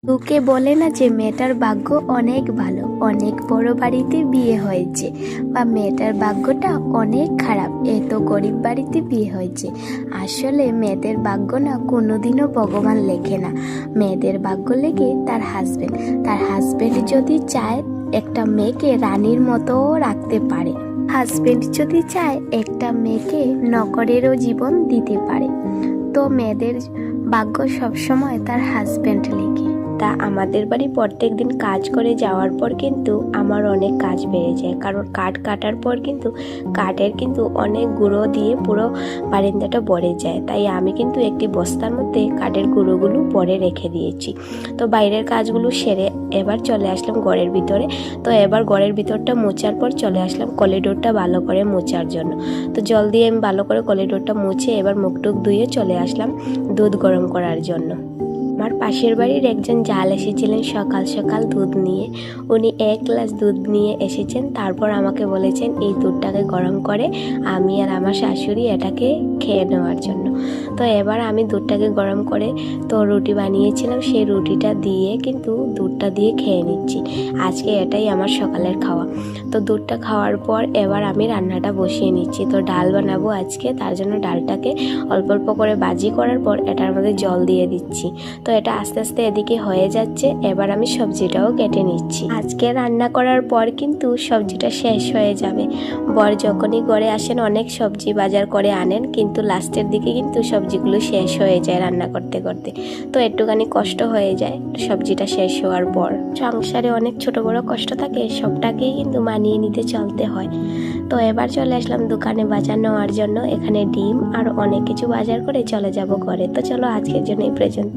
তোকে বলে না যে মেয়েটার ভাগ্য অনেক ভালো, অনেক বড় বাড়িতে বিয়ে হয়েছে, বা মেয়েটার ভাগ্যটা অনেক খারাপ, এত গরিব বাড়িতে বিয়ে হয়েছে। আসলে মেয়েদের ভাগ্য না কোনোদিনও ভগবান লেখে না, মেয়েদের ভাগ্য লেগে তার হাজবেন্ড যদি চায় একটা মেয়েকে রানীর মতো রাখতে পারে, হাজবেন্ড যদি চায় একটা মেয়েকে নকরেরও জীবন দিতে পারে। তো মেয়েদের ভাগ্য সবসময় তার হাজবেন্ড লেগে। তা আমাদের বাড়ি প্রত্যেক দিন কাজ করে যাওয়ার পর কিন্তু আমার অনেক কাজ বেড়ে যায়, কারণ কাঠ কাটার পর কিন্তু কাঠের কিন্তু অনেক গুঁড়ো দিয়ে পুরো বারান্দাটা ভরে যায়। তাই আমি কিন্তু একটি বস্তার মধ্যে কাঠের গুঁড়োগুলো ভরে রেখে দিয়েছি। তো বাইরের কাজগুলো সেরে এবার চলে আসলাম ঘরের ভিতরে। তো এবার ঘরের ভিতরটা মোছার পর চলে আসলাম করিডোরটা ভালো করে মোছার জন্য। তো জল দিয়ে আমি ভালো করে করিডোরটা মুছে এবার মুখটুক ধুয়ে চলে আসলাম দুধ গরম করার জন্য। আমার পাশের বাড়ির একজন জাল এসেছিলেন সকাল সকাল দুধ নিয়ে। উনি 1 গ্লাস দুধ নিয়ে এসেছেন, তারপর আমাকে বলেছেন এই দুধটাকে গরম করে আমি আর আমার শাশুড়ি এটাকে খেয়ে নেওয়ার জন্য। তো এবার আমি দুধটাকে গরম করে তো রুটি বানিয়েছিলাম, সেই রুটিটা দিয়ে কিন্তু দুধটা দিয়ে খেয়ে নিচ্ছি। আজকে এটাই আমার সকালের খাওয়া। তো দুধটা খাওয়ার পর এবার আমি রান্নাটা বসিয়ে নিচ্ছি। তো ডাল বানাবো আজকে, তার জন্য ডালটাকে অল্প অল্প করে ভাজি করার পর এটার মধ্যে জল দিয়ে দিচ্ছি। তো এটা আস্তে আস্তে এদিকে হয়ে যাচ্ছে। এবার আমি সবজিটাও কেটে নিচ্ছি। আজকে রান্না করার পর কিন্তু সবজিটা শেষ হয়ে যাবে। বর যখনই ঘরে আসেন অনেক সবজি বাজার করে আনেন, কিন্তু লাস্টের দিকে কিন্তু সবজিগুলো শেষ হয়ে যায় রান্না করতে করতে। তো একটুখানি কষ্ট হয়ে যায় সবজিটা শেষ হওয়ার পর। সংসারে অনেক ছোট বড় কষ্ট থাকে, সবটাকেই কিন্তু মানিয়ে নিতে চলতে হয়। তো এবার চলে আসলাম দোকানে বাজার নেওয়ার জন্য। এখানে ডিম আর অনেক কিছু বাজার করে চলে যাব ঘরে। তো চলো আজকের জন্য এই পর্যন্ত।